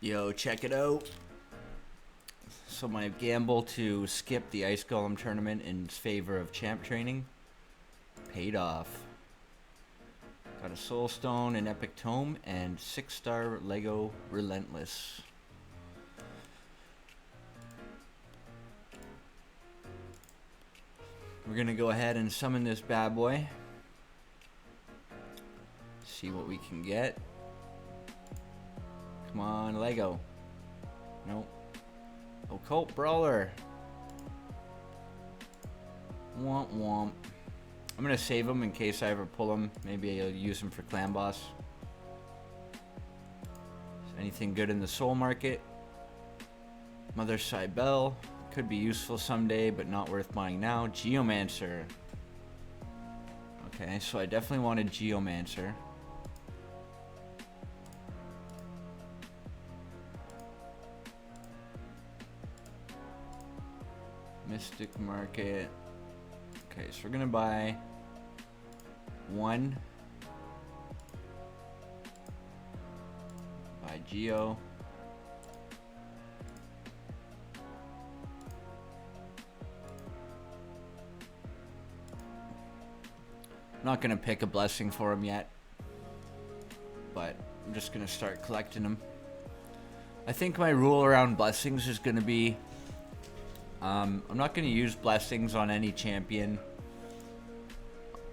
Yo, check it out. So my gamble to skip the Ice Golem tournament in favor of champ training paid off. Got a Soul Stone, an Epic Tome, and 6-star Lego Relentless. We're gonna go ahead and summon this bad boy. See what we can get. Come on, Lego. Nope. Occult Brawler. Womp womp. I'm gonna save him in case I ever pull him. Maybe I'll use him for Clan Boss. Is anything good in the Soul Market? Mother Cybele. Could be useful someday, but not worth buying now. Geomancer. Okay, so I definitely wanted Geomancer. Mystic Market. Okay, so we're gonna buy one. Buy Geo. I'm not gonna pick a blessing for him yet, but I'm just gonna start collecting them. I think my rule around blessings is gonna be I'm not going to use blessings on any champion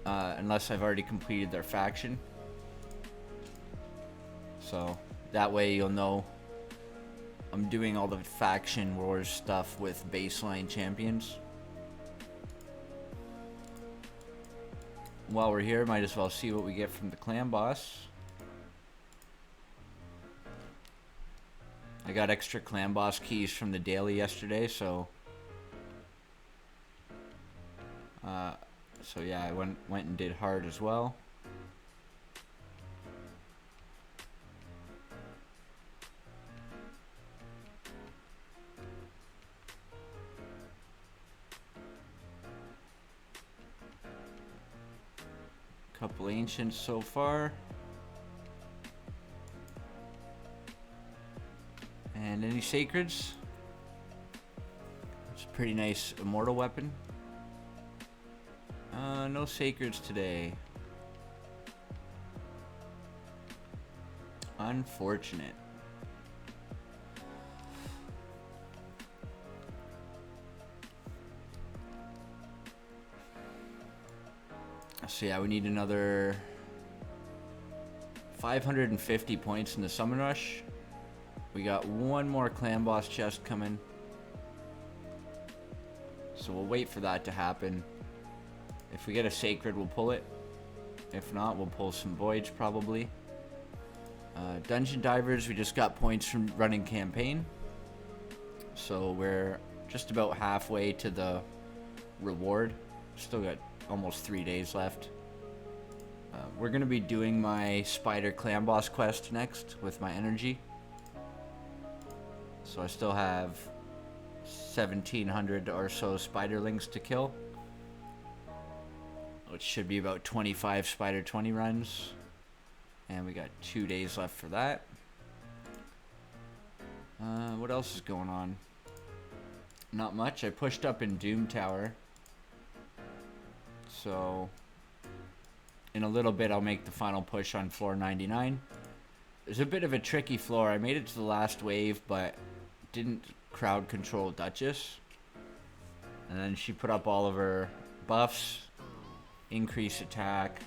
unless I've already completed their faction. So that way you'll know I'm doing all the faction wars stuff with baseline champions. While we're here, might as well see what we get from the clan boss. I got extra clan boss keys from the daily yesterday, so yeah, I went and did hard as well. Couple ancients so far. And any sacreds? It's a pretty nice immortal weapon. No sacreds today. Unfortunate. So yeah, we need another 550 points in the summon rush. We got one more clan boss chest coming. So we'll wait for that to happen. If we get a sacred, we'll pull it. If not, we'll pull some voids probably. Dungeon divers, we just got points from running campaign. So we're just about halfway to the reward. Still got almost 3 days left. We're going to be doing my spider clan boss quest next with my energy. So I still have 1,700 or so spiderlings to kill, which should be about 25 spider 20 runs. And we got 2 days left for that. What else is going on? Not much. I pushed up in Doom Tower. So in a little bit I'll make the final push on floor 99. There's a bit of a tricky floor. I made it to the last wave, but didn't crowd control Duchess. And then she put up all of her buffs. Increase attack,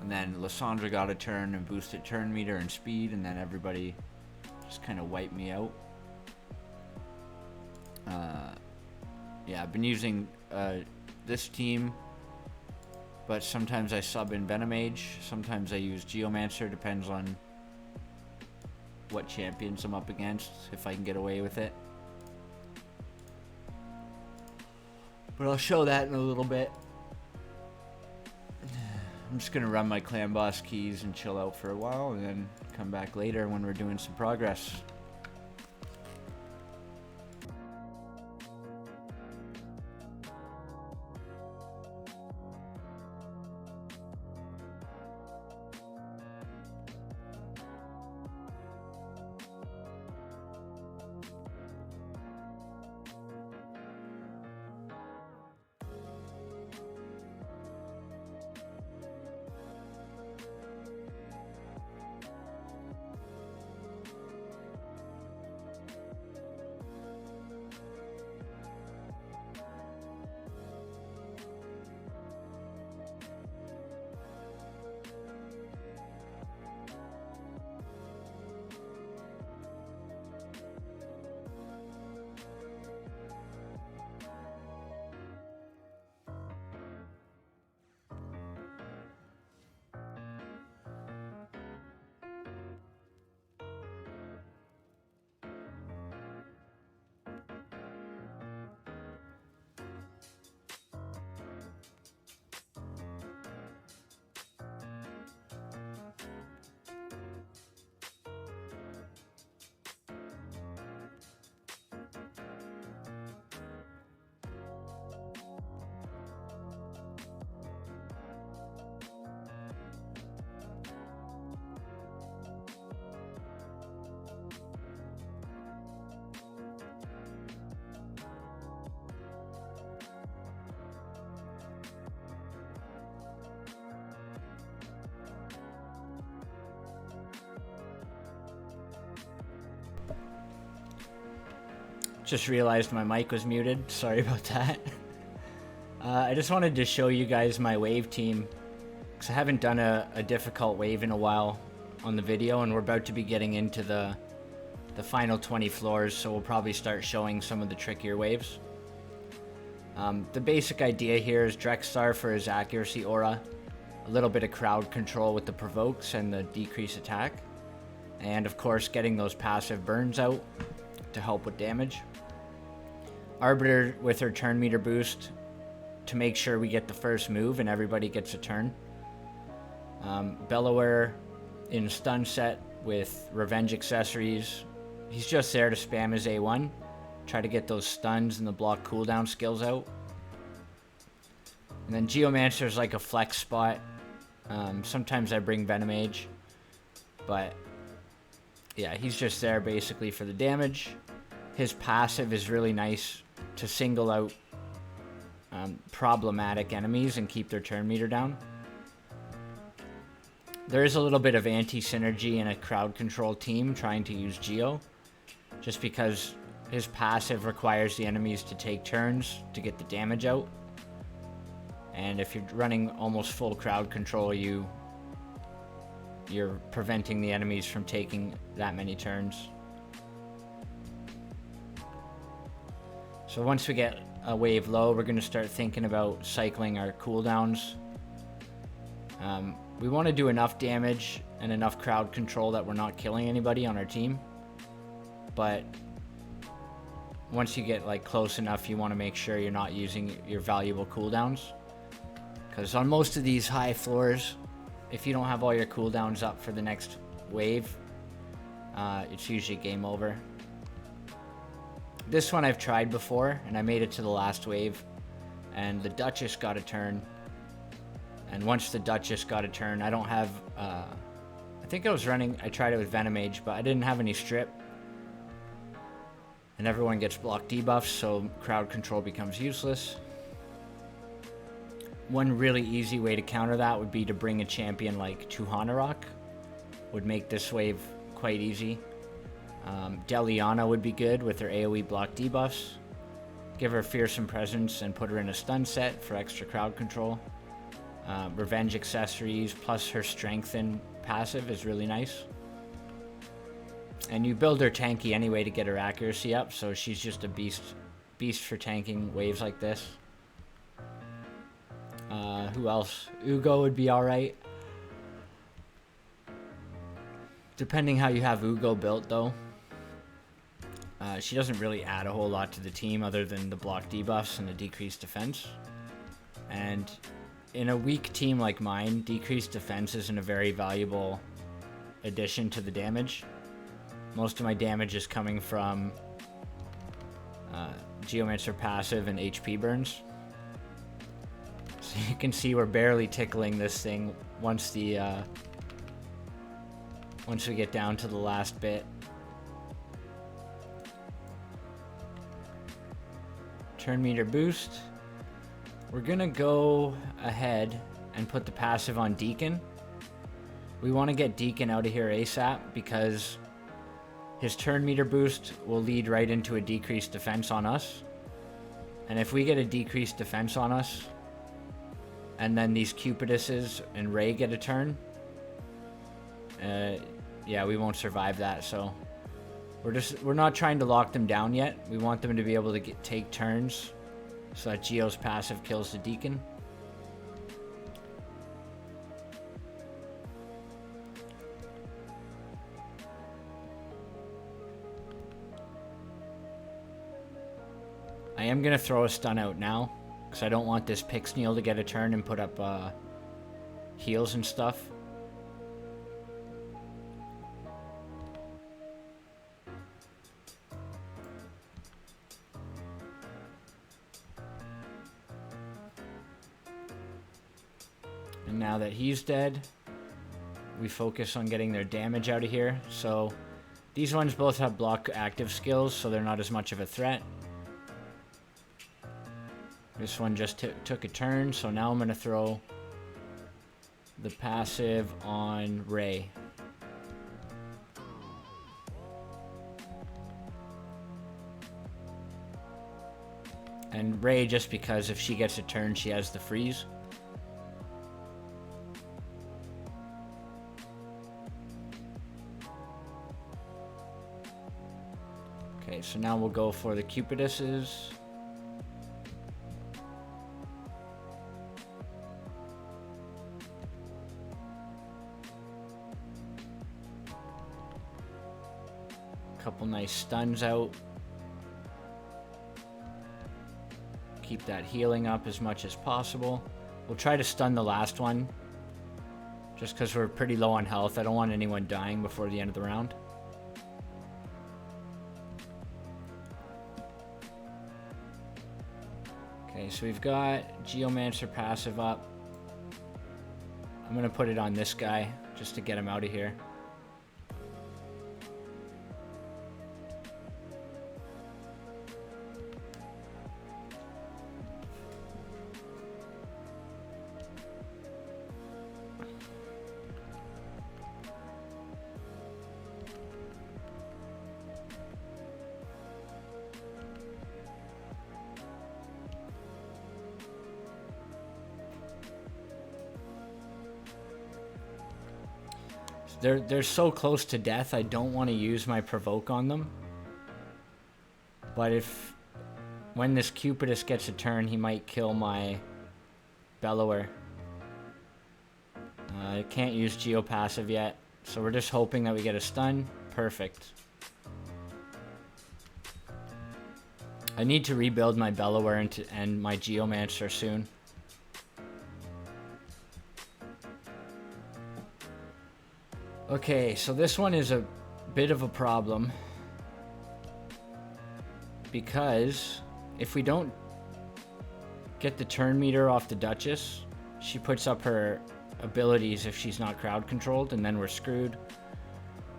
and then Lysandra got a turn and boosted turn meter and speed, and then everybody just kind of wiped me out. Yeah, I've been using this team, but sometimes I sub in Venomage, sometimes I use Geomancer, depends on what champions I'm up against, if I can get away with it. But I'll show that in a little bit. I'm just gonna run my clan boss keys and chill out for a while, and then come back later when we're doing some progress. Just realized my mic was muted. Sorry about that. I just wanted to show you guys my wave team, because I haven't done a difficult wave in a while on the video, and we're about to be getting into the final 20 floors, so we'll probably start showing some of the trickier waves. The basic idea here is drexthar for his accuracy aura, a little bit of crowd control with the provokes and the decrease attack, and of course getting those passive burns out to help with damage. Arbiter with her turn meter boost to make sure we get the first move and everybody gets a turn. Bellower in stun set with revenge accessories. He's just there to spam his A1, try to get those stuns and the block cooldown skills out. And then Geomancer's like a flex spot. Sometimes I bring Venomage, but yeah, he's just there basically for the damage. His passive is really nice to single out problematic enemies and keep their turn meter down. There is a little bit of anti-synergy in a crowd control team trying to use Geo, just because his passive requires the enemies to take turns to get the damage out. And if you're running almost full crowd control, you're preventing the enemies from taking that many turns. So once we get a wave low, we're going to start thinking about cycling our cooldowns. We want to do enough damage and enough crowd control that we're not killing anybody on our team. But once you get like close enough, you want to make sure you're not using your valuable cooldowns. Because on most of these high floors, if you don't have all your cooldowns up for the next wave, it's usually game over. This one I've tried before, and I made it to the last wave, and the Duchess got a turn. And once the Duchess got a turn, I don't have, I think I tried it with Venomage, but I didn't have any strip. And everyone gets block debuffs, so crowd control becomes useless. One really easy way to counter that would be to bring a champion like Tuhanarok. Would make this wave quite easy. Deliana would be good with her AoE block debuffs. Give her Fearsome Presence and put her in a stun set for extra crowd control. Revenge accessories plus her Strengthen passive is really nice. And you build her tanky anyway to get her accuracy up, so she's just a beast for tanking waves like this. Who else? Ugo would be alright. Depending how you have Ugo built though. She doesn't really add a whole lot to the team other than the block debuffs and the decreased defense. And in a weak team like mine, decreased defense isn't a very valuable addition to the damage. Most of my damage is coming from Geomancer passive and HP burns. So you can see we're barely tickling this thing once we get down to the last bit. Turn meter boost. We're gonna go ahead and put the passive on Deacon. We want to get Deacon out of here ASAP because his turn meter boost will lead right into a decreased defense on us. And if we get a decreased defense on us, and then these Cupiduses and Ray get a turn, yeah, we won't survive that. So we're not trying to lock them down yet. We want them to be able to take turns so that Geo's passive kills the Deacon. I am going to throw a stun out now because I don't want this Pixneal to get a turn and put up heals and stuff. And now that he's dead, we focus on getting their damage out of here. So these ones both have block active skills, so they're not as much of a threat. This one just took a turn, so now I'm going to throw the passive on Ray. And Ray, just because if she gets a turn, she has the freeze. Okay, so now we'll go for the Cupiduses. Couple nice stuns out. Keep that healing up as much as possible. We'll try to stun the last one, just because we're pretty low on health. I don't want anyone dying before the end of the round. Okay, so we've got Geomancer passive up. I'm going to put it on this guy, just to get him out of here. They're so close to death, I don't want to use my provoke on them. But when this Cupidus gets a turn, he might kill my Bellower. I can't use Geopassive yet, so we're just hoping that we get a stun. Perfect. I need to rebuild my Bellower and my Geomancer soon. Okay, so this one is a bit of a problem, because if we don't get the turn meter off the Duchess, she puts up her abilities if she's not crowd controlled, and then we're screwed.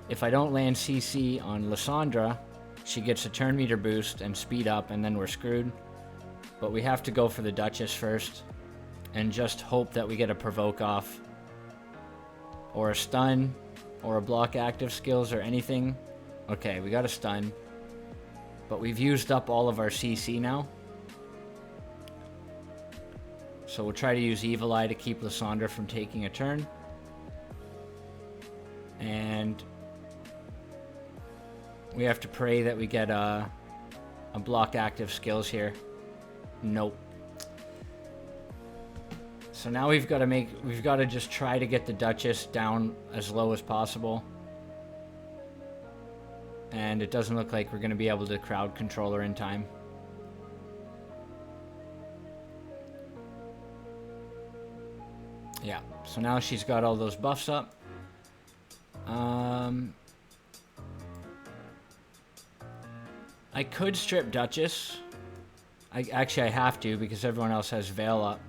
If I don't land CC on Lysandra, she gets a turn meter boost and speed up, and then we're screwed. But we have to go for the Duchess first and just hope that we get a provoke off or a stun or a block active skills or anything. Okay, we got a stun, but we've used up all of our CC now. So we'll try to use Evil Eye to keep Lysandra from taking a turn. And we have to pray that we get a block active skills here. Nope. So now we've got to just try to get the Duchess down as low as possible. And it doesn't look like we're going to be able to crowd control her in time. Yeah, so now she's got all those buffs up. I could strip Duchess. Actually, I have to because everyone else has Veil up,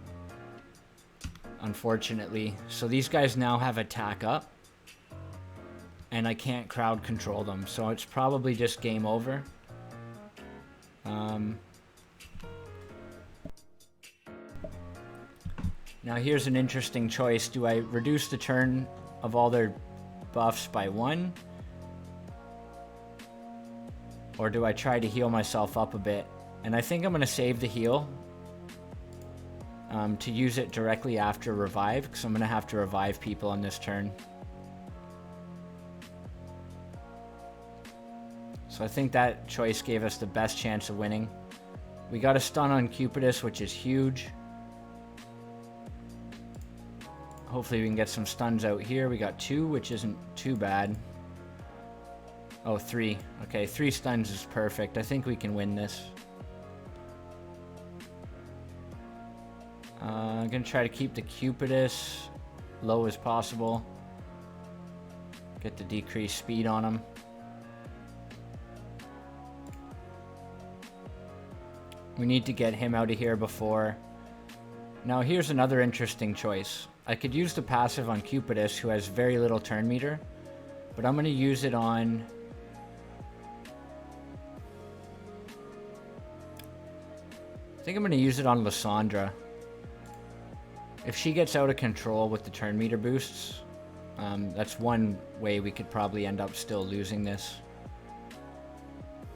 unfortunately. So these guys now have attack up, and I can't crowd control them, so it's probably just game over. Now here's an interesting choice. Do I reduce the turn of all their buffs by 1? Or do I try to heal myself up a bit? And I think I'm going to save the heal to use it directly after revive, because I'm going to have to revive people on this turn. So I think that choice gave us the best chance of winning. We got a stun on Cupidus, which is huge. Hopefully we can get some stuns out here. We got 2, which isn't too bad. Oh, 3. Okay, 3 stuns is perfect. I think we can win this. I'm going to try to keep the Cupidus low as possible. Get the decreased speed on him. We need to get him out of here before... Now here's another interesting choice. I could use the passive on Cupidus, who has very little turn meter, but I'm going to use it on... I think I'm going to use it on Lysandra. If she gets out of control with the turn meter boosts, that's one way we could probably end up still losing this.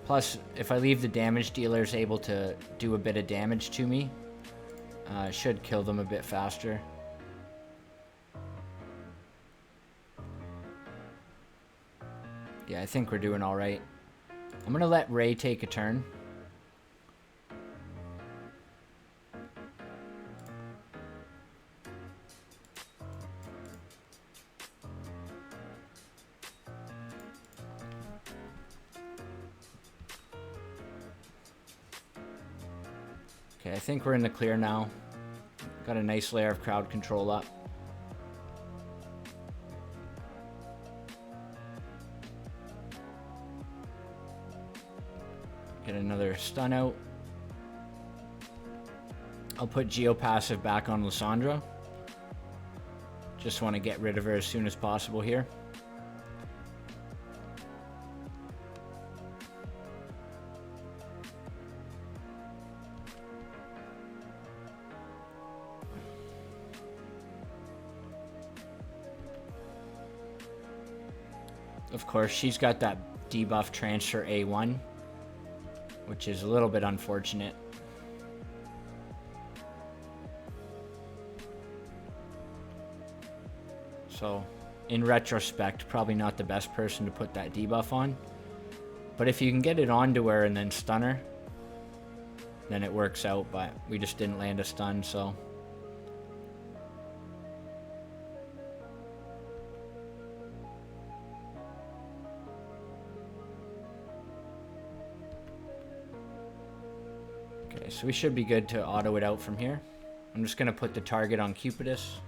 Plus, if I leave the damage dealers able to do a bit of damage to me, it should kill them a bit faster. Yeah, I think we're doing alright. I'm gonna let Ray take a turn. Okay, I think we're in the clear now. Got a nice layer of crowd control up. Get another stun out. I'll put Geopassive back on Lysandra. Just want to get rid of her as soon as possible here. Of course, she's got that debuff transfer A1, which is a little bit unfortunate. So, in retrospect, probably not the best person to put that debuff on. But if you can get it onto her and then stun her, then it works out, but we just didn't land a stun, so... Okay, so we should be good to auto it out from here. I'm just going to put the target on Cupidus.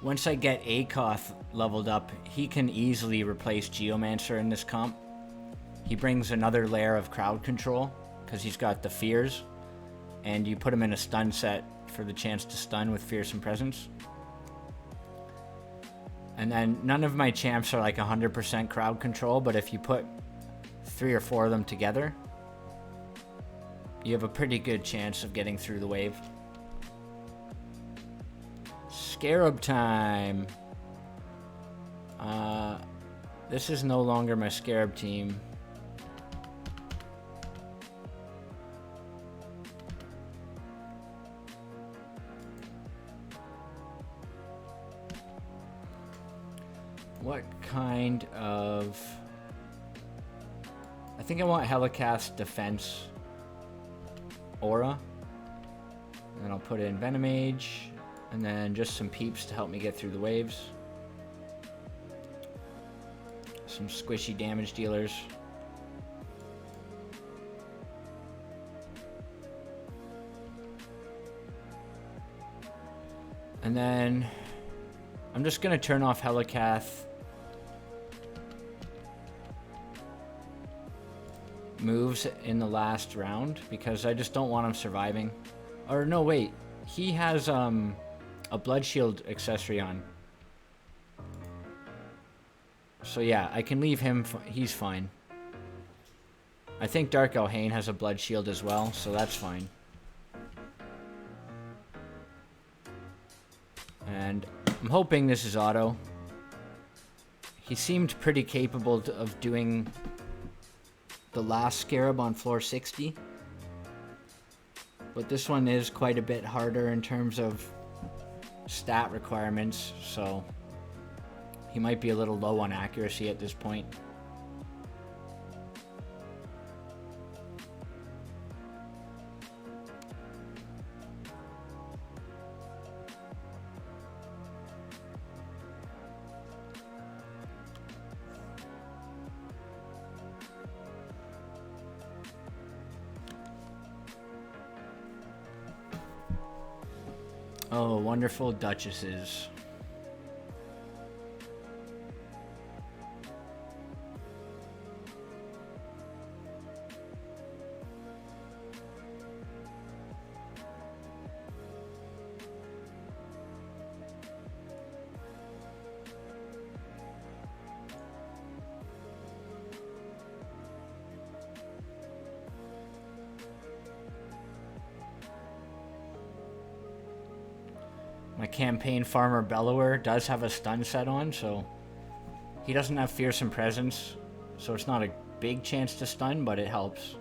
Once I get Akoth leveled up, he can easily replace Geomancer in this comp. He brings another layer of crowd control, because he's got the fears, and you put him in a stun set for the chance to stun with Fearsome Presence. And then none of my champs are like 100% crowd control, but if you put 3 or 4 of them together, you have a pretty good chance of getting through the wave. Scarab time. This is no longer my Scarab team. What kind of... I think I want Helicath's defense aura. And then I'll put in Venomage. And then just some peeps to help me get through the waves. Some squishy damage dealers. And then I'm just going to turn off Helicath moves in the last round because I just don't want him surviving. Or no, wait. He has a blood shield accessory on. So yeah, I can leave him, he's fine. I think Dark Elhain has a blood shield as well, so that's fine. And I'm hoping this is auto. He seemed pretty capable of doing the last Scarab on floor 60. But this one is quite a bit harder in terms of stat requirements, so he might be a little low on accuracy at this point. Oh, wonderful duchesses. My campaign farmer Bellower does have a stun set on, so he doesn't have fearsome presence, so it's not a big chance to stun, but it helps.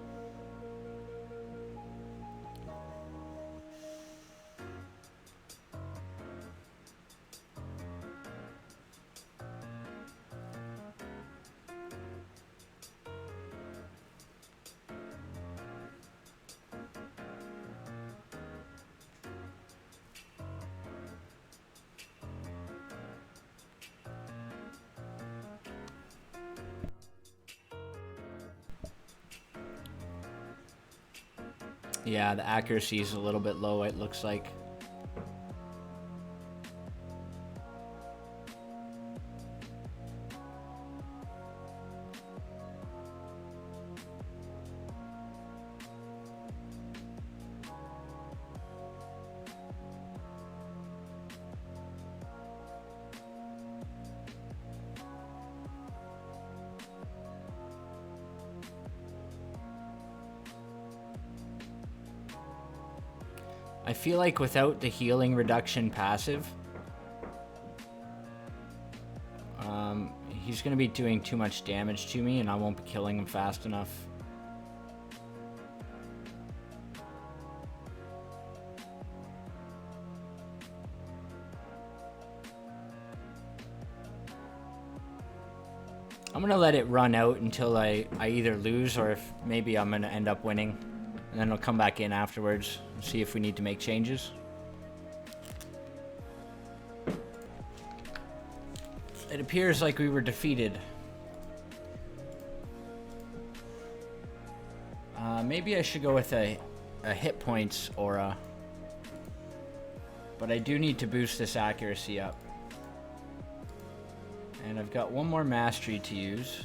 Yeah, the accuracy is a little bit low, it looks like. I feel like without the healing reduction passive, he's going to be doing too much damage to me and I won't be killing him fast enough. I'm going to let it run out until I either lose or if maybe I'm going to end up winning. And then I'll come back in afterwards and see if we need to make changes. It appears like we were defeated. Maybe I should go with a hit points aura. But I do need to boost this accuracy up. And I've got one more mastery to use.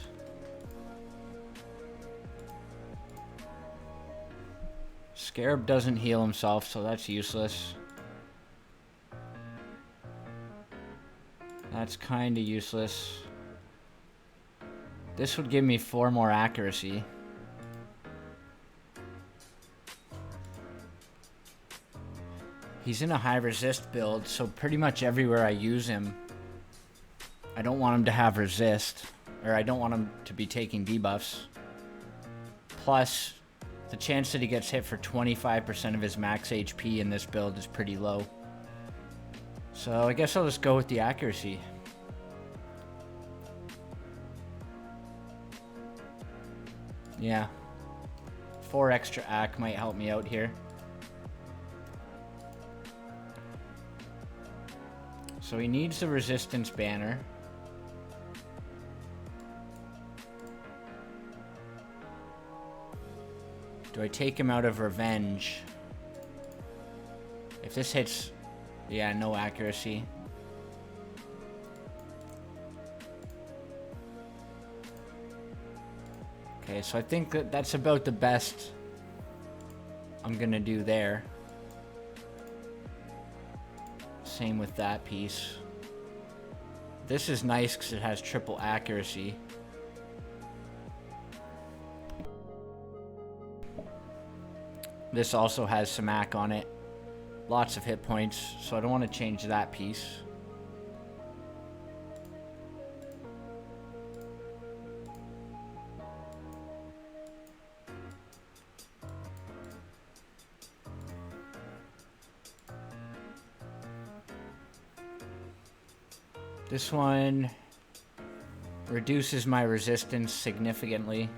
Scarab doesn't heal himself, so that's useless. That's kind of useless. This would give me 4 more accuracy. He's in a high resist build, so pretty much everywhere I use him, I don't want him to have resist, or I don't want him to be taking debuffs. Plus, the chance that he gets hit for 25% of his max HP in this build is pretty low. So I guess I'll just go with the accuracy. Yeah. 4 extra AC might help me out here. So he needs the resistance banner. Do I take him out of revenge? If this hits... Yeah, no accuracy. Okay, so I think that that's about the best I'm gonna do there. Same with that piece. This is nice because it has triple accuracy. This also has some AC on it. Lots of hit points, so I don't want to change that piece. This one reduces my resistance significantly.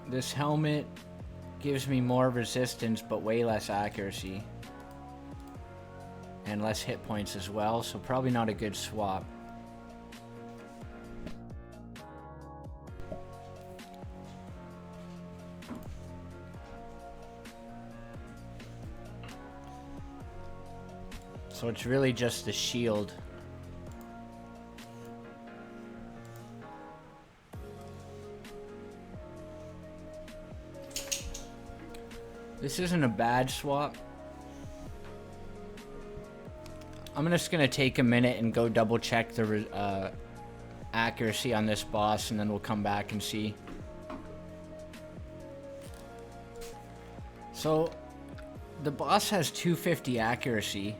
This helmet gives me more resistance, but way less accuracy. and less hit points as well, so probably not a good swap. So it's really just the shield. This isn't a bad swap. I'm just gonna take a minute and go double check the accuracy on this boss, and then we'll come back and see. So the boss has 250 accuracy,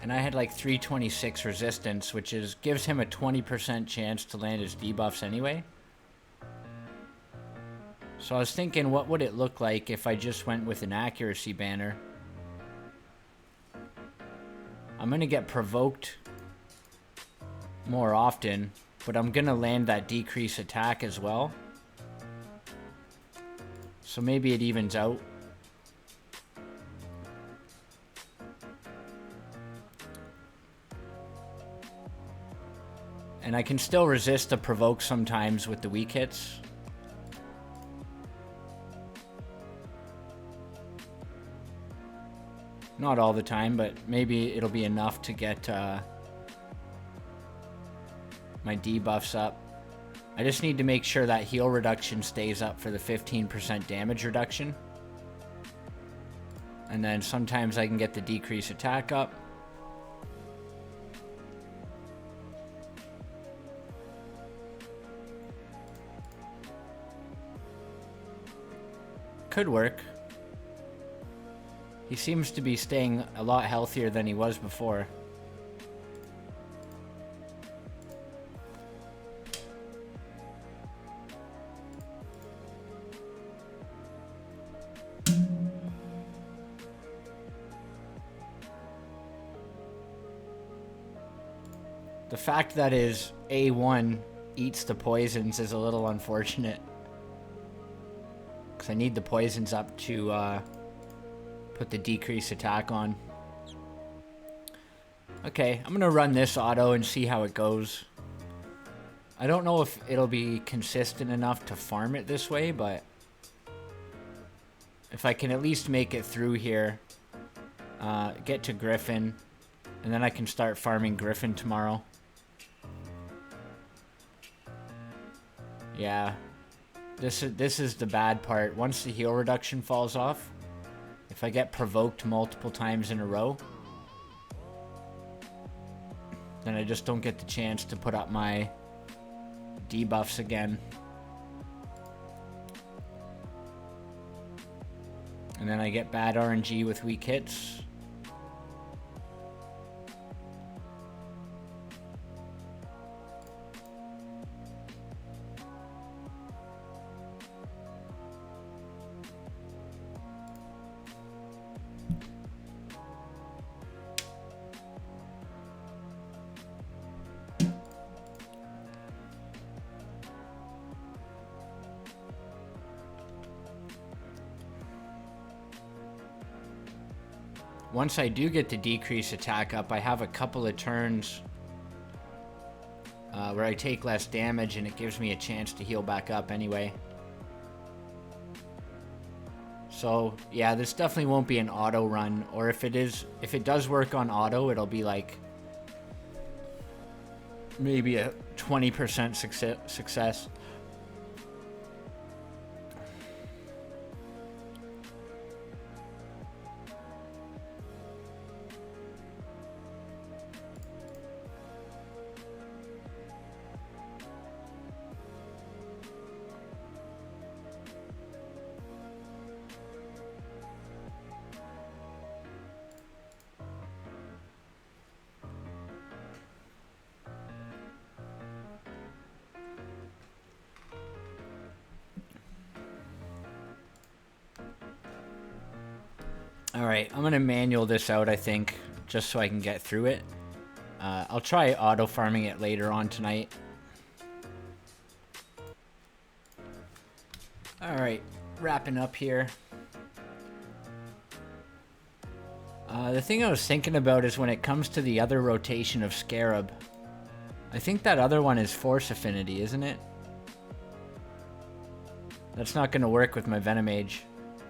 and I had like 326 resistance, which gives him a 20% chance to land his debuffs anyway. So I was thinking, what would it look like if I just went with an accuracy banner? I'm gonna get provoked more often, but I'm gonna land that decrease attack as well. So maybe it evens out. And I can still resist the provoke sometimes with the weak hits. Not all the time, but maybe it'll be enough to get my debuffs up. I just need to make sure that heal reduction stays up for the 15% damage reduction. And then sometimes I can get the decrease attack up. Could work. He seems to be staying a lot healthier than he was before. The fact that his A1 eats the poisons is a little unfortunate. Because I need the poisons up to put the decrease attack on. Okay, I'm gonna run this auto and see how it goes. I don't know if it'll be consistent enough to farm it this way, but if I can at least make it through here, get to Griffin, and then I can start farming Griffin tomorrow. Yeah, this is the bad part. Once the heal reduction falls off, if I get provoked multiple times in a row, then I just don't get the chance to put up my debuffs again. And then I get bad RNG with weak hits. Once I do get the decrease attack up, I have a couple of turns where I take less damage, and it gives me a chance to heal back up anyway. So yeah, this definitely won't be an auto run, or if it does work on auto, it'll be like maybe a 20% success. Alright, I'm gonna manual this out, I think, just so I can get through it. I'll try auto farming it later on tonight. Alright, wrapping up here. The thing I was thinking about is when it comes to the other rotation of Scarab. I think that other one is Force Affinity, isn't it? That's not going to work with my Venomage.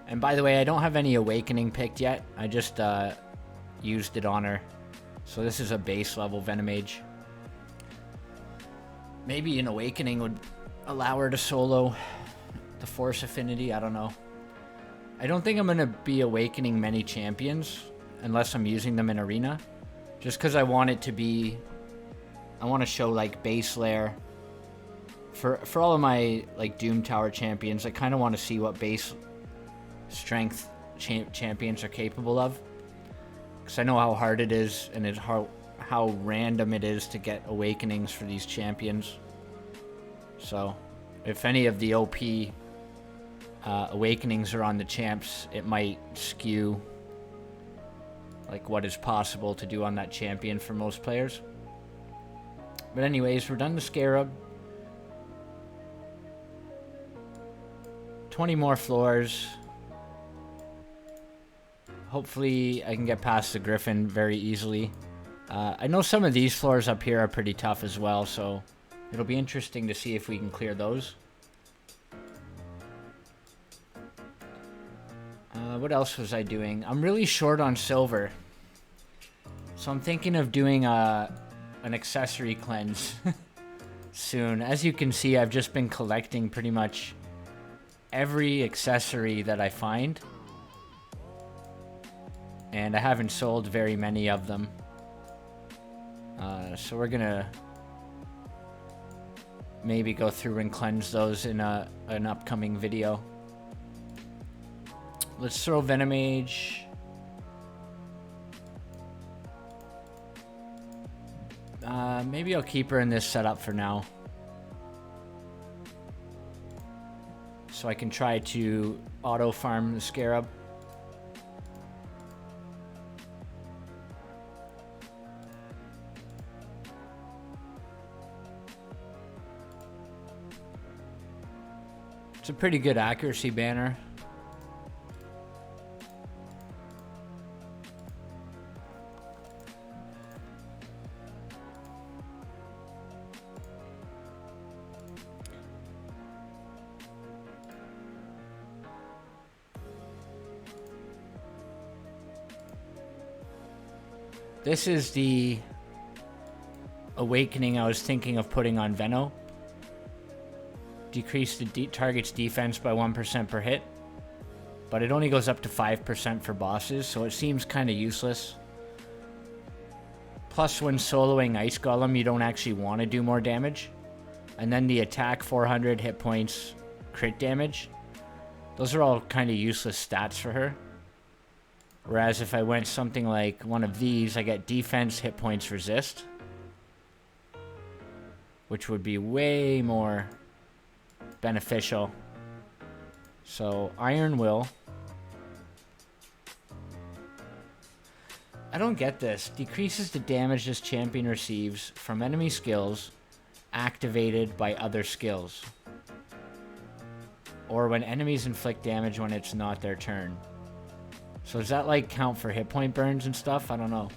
And by the way, I don't have any Awakening picked yet. I just used it on her. So this is a base level Venomage. Maybe an Awakening would allow her to solo the Force Affinity. I don't know. I don't think I'm going to be Awakening many champions unless I'm using them in Arena. Just because I want it to be... I want to show like base layer. For all of my like Doom Tower champions, I kind of want to see what base strength champions are capable of. Because I know how hard it is and how random it is to get Awakenings for these champions. So, if any of the OP Awakenings are on the champs, it might skew like what is possible to do on that champion for most players. But anyways, we're done the Scarab. 20 more floors. Hopefully I can get past the Griffin very easily. I know some of these floors up here are pretty tough as well, so it'll be interesting to see if we can clear those. What else was I doing? I'm really short on silver. So I'm thinking of doing an accessory cleanse soon. As you can see, I've just been collecting pretty much every accessory that I find. And I haven't sold very many of them. So we're gonna maybe go through and cleanse those in an upcoming video. Let's throw Venomage. Maybe I'll keep her in this setup for now. So I can try to auto farm the Scarab. It's a pretty good accuracy banner. This is the Awakening I was thinking of putting on Veno. Decrease the target's defense by 1% per hit. But it only goes up to 5% for bosses, so it seems kind of useless. Plus, when soloing Ice Golem, you don't actually want to do more damage. And then the attack 400 hit points, crit damage. Those are all kind of useless stats for her. Whereas if I went something like one of these, I get defense, hit points, resist. Which would be way more beneficial. So, Iron Will. I don't get this. Decreases the damage this champion receives from enemy skills activated by other skills. Or when enemies inflict damage when it's not their turn. So does that like count for hit point burns and stuff? I don't know.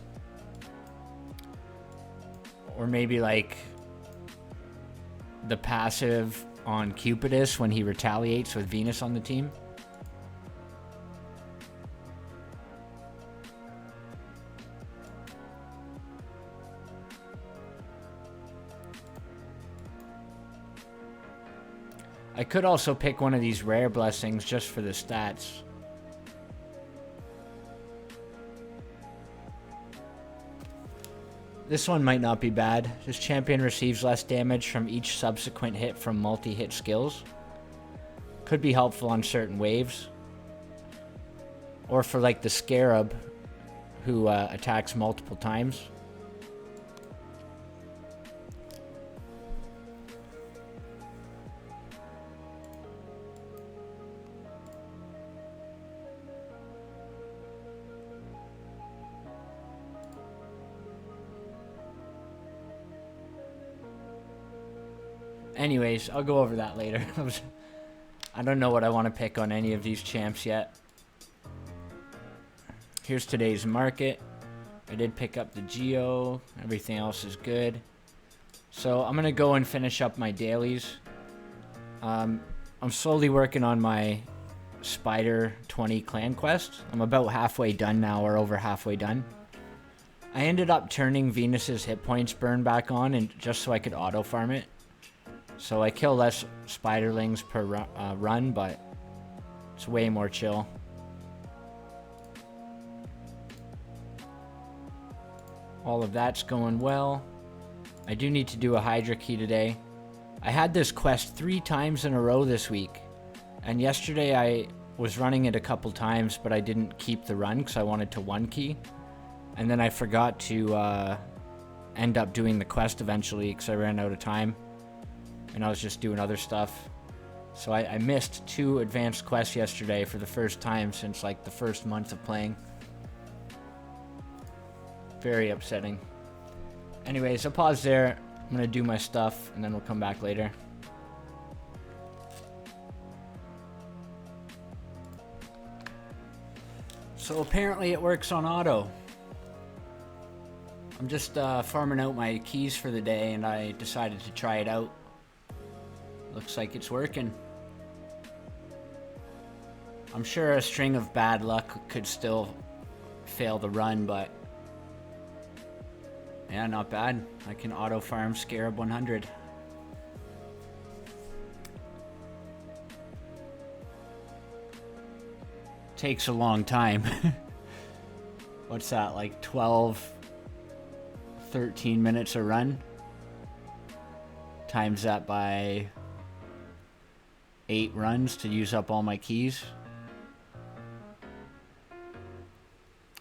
Or maybe like the passive on Cupidus when he retaliates with Venus on the team. I could also pick one of these rare blessings just for the stats. This one might not be bad. This champion receives less damage from each subsequent hit from multi-hit skills. Could be helpful on certain waves. Or for like the Scarab, who attacks multiple times. Anyways, I'll go over that later. I don't know what I want to pick on any of these champs yet. here's today's market. I did pick up the geo. Everything else is good. So I'm gonna go and finish up my dailies. I'm slowly working on my Spider 20 clan quest. I'm about halfway done now, or over halfway done. I ended up turning Venus's hit points burn back on, and just so I could auto farm it. So I kill less spiderlings per run, but it's way more chill. All of that's going well. I do need to do a Hydra key today. I had this quest 3 times in a row this week. And yesterday I was running it a couple times, but I didn't keep the run because I wanted to 1 key. And then I forgot to end up doing the quest eventually because I ran out of time. And I was just doing other stuff. So I missed 2 advanced quests yesterday for the first time since like the first month of playing. Very upsetting. Anyways, I'll pause there. I'm gonna do my stuff and then we'll come back later. So apparently it works on auto. I'm just farming out my keys for the day and I decided to try it out. Looks like it's working. I'm sure a string of bad luck could still fail the run, but yeah, not bad. I can auto farm Scarab 100. Takes a long time. What's that, like 12, 13 minutes a run? Times that by 8 runs to use up all my keys.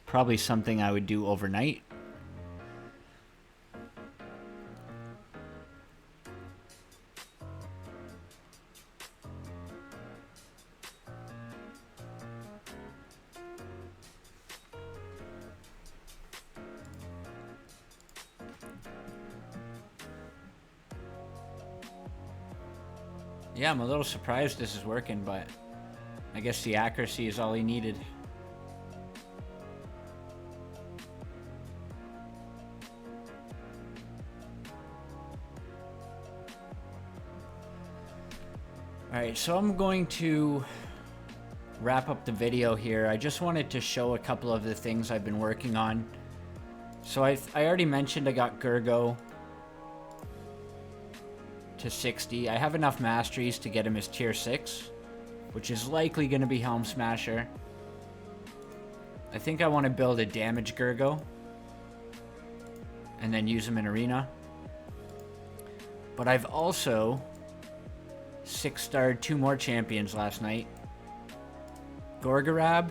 Probably something I would do overnight. Yeah, I'm a little surprised this is working, but I guess the accuracy is all he needed. Alright, so I'm going to wrap up the video here. I just wanted to show a couple of the things I've been working on. So I already mentioned I got Gergo to 60. I have enough masteries to get him as tier 6, which is likely going to be Helm Smasher. I think I want to build a damage Gergo and then use him in arena. But I've also 6-starred 2 more champions last night. Gorgarab,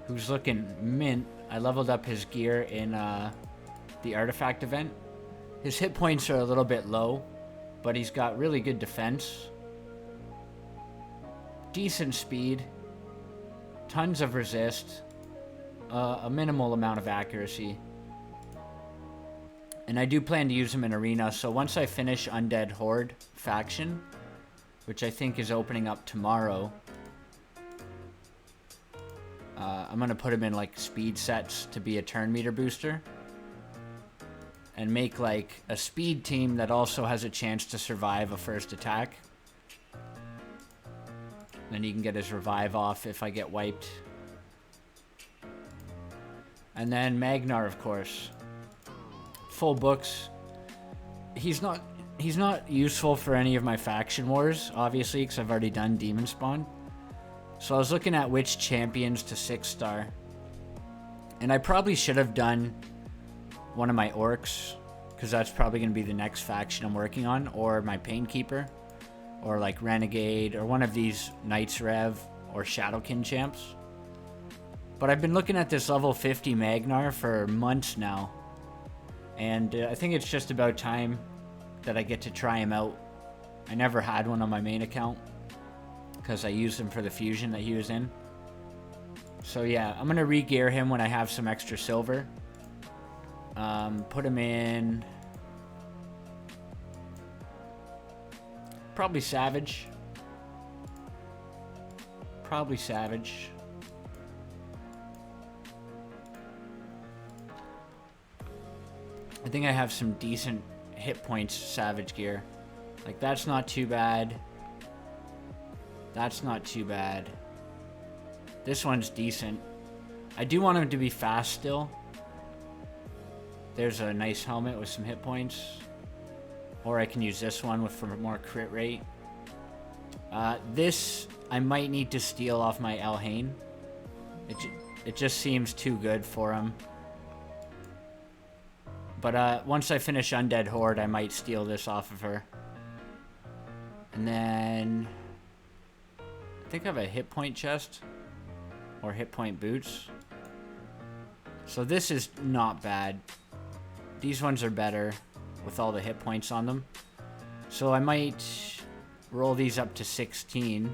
who's looking mint. I leveled up his gear in the artifact event. His hit points are a little bit low, but he's got really good defense, decent speed, tons of resist, a minimal amount of accuracy. And I do plan to use him in arena, so once I finish Undead Horde faction, which I think is opening up tomorrow, I'm going to put him in like speed sets to be a turn meter booster. And make like a speed team that also has a chance to survive a first attack. Then he can get his revive off if I get wiped. And then Magnar, of course. Full books. He's not useful for any of my faction wars, obviously, because I've already done Demon Spawn. So I was looking at which champions to 6-star. And I probably should have done one of my orcs, because that's probably going to be the next faction I'm working on, or my Painkeeper, or like Renegade, or one of these Knights Rev or Shadowkin champs. But I've been looking at this level 50 Magnar for months now, and I think it's just about time that I get to try him out. I never had one on my main account because I used him for the fusion that he was in. So yeah, I'm going to re-gear him when I have some extra silver. Put him in probably Savage. I think I have some decent hit points Savage Gear. Like, that's not too bad. That's not too bad. This one's decent. I do want him to be fast still. There's a nice helmet with some hit points. Or I can use this one for more crit rate. This, I might need to steal off my Elhain. It just seems too good for him. But once I finish Undead Horde, I might steal this off of her. And then I think I have a hit point chest or hit point boots. So this is not bad. These ones are better with all the hit points on them. So I might roll these up to 16.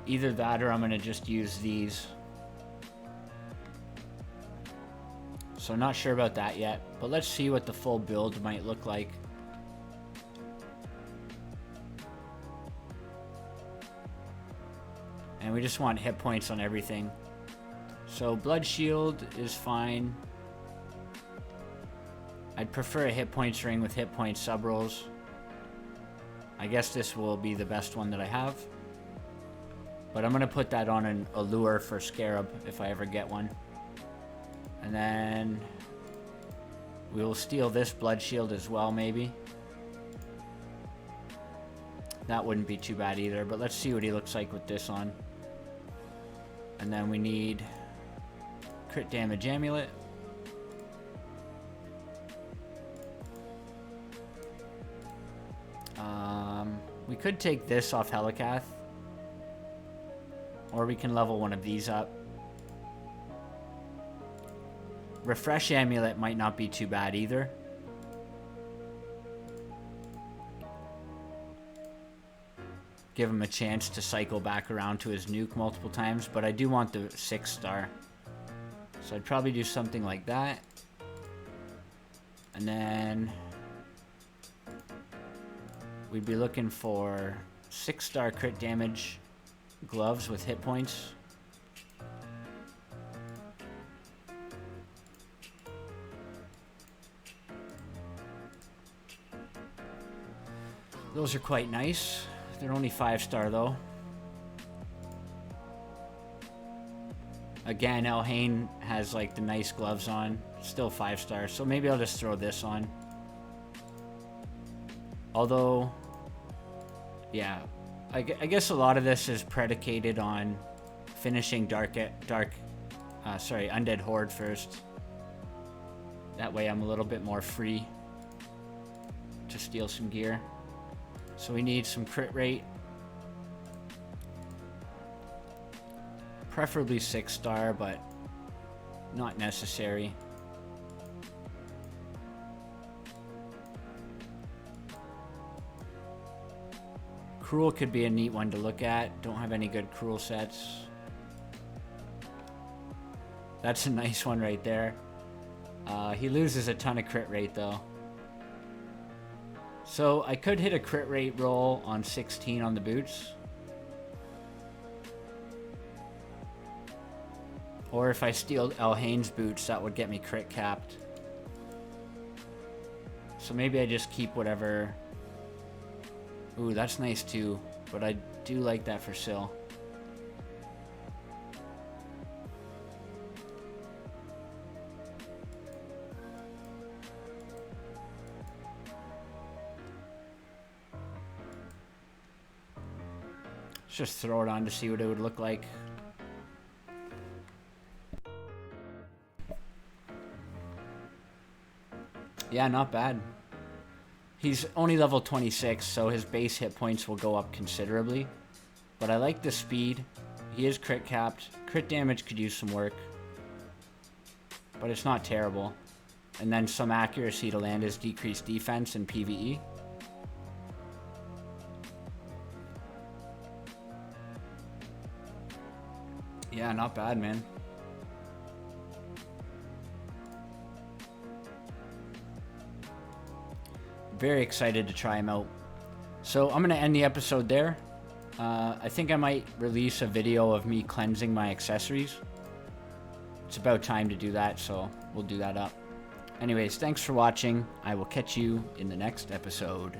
Either that or I'm going to just use these. So not sure about that yet, but let's see what the full build might look like. And we just want hit points on everything. So Blood Shield is fine. I'd prefer a hit points ring with hit point sub rolls. I guess this will be the best one that I have. But I'm going to put that on an allure for Scarab if I ever get one. And then we will steal this Blood Shield as well, maybe. That wouldn't be too bad either, but let's see what he looks like with this on. And then we need crit damage amulet. We could take this off Helicath. Or we can level one of these up. Refresh amulet might not be too bad either. Give him a chance to cycle back around to his nuke multiple times, but I do want the 6-star. So I'd probably do something like that. And then we'd be looking for 6-star crit damage gloves with hit points. Those are quite nice. They're only 5-star though. Again, Elhain has like the nice gloves on. Still 5-star, so maybe I'll just throw this on. Although, yeah, I guess a lot of this is predicated on finishing Undead Horde first. That way I'm a little bit more free to steal some gear. So we need some crit rate. Preferably 6-star, but not necessary. Cruel could be a neat one to look at. Don't have any good cruel sets. That's a nice one right there. He loses a ton of crit rate though. So I could hit a crit rate roll on 16 on the boots. Or if I steal Elhain's boots, that would get me crit capped. So maybe I just keep whatever. Ooh, that's nice too, but I do like that for Syl. Let's just throw it on to see what it would look like. Yeah, not bad. He's only level 26, so his base hit points will go up considerably. But I like the speed. He is crit capped. Crit damage could use some work. But it's not terrible. And then some accuracy to land his decreased defense in PvE. Yeah, not bad, man. Very excited to try him out. So I'm going to end the episode there. I think I might release a video of me cleansing my accessories. It's about time to do that, so we'll do that up. Anyways, thanks for watching. I will catch you in the next episode.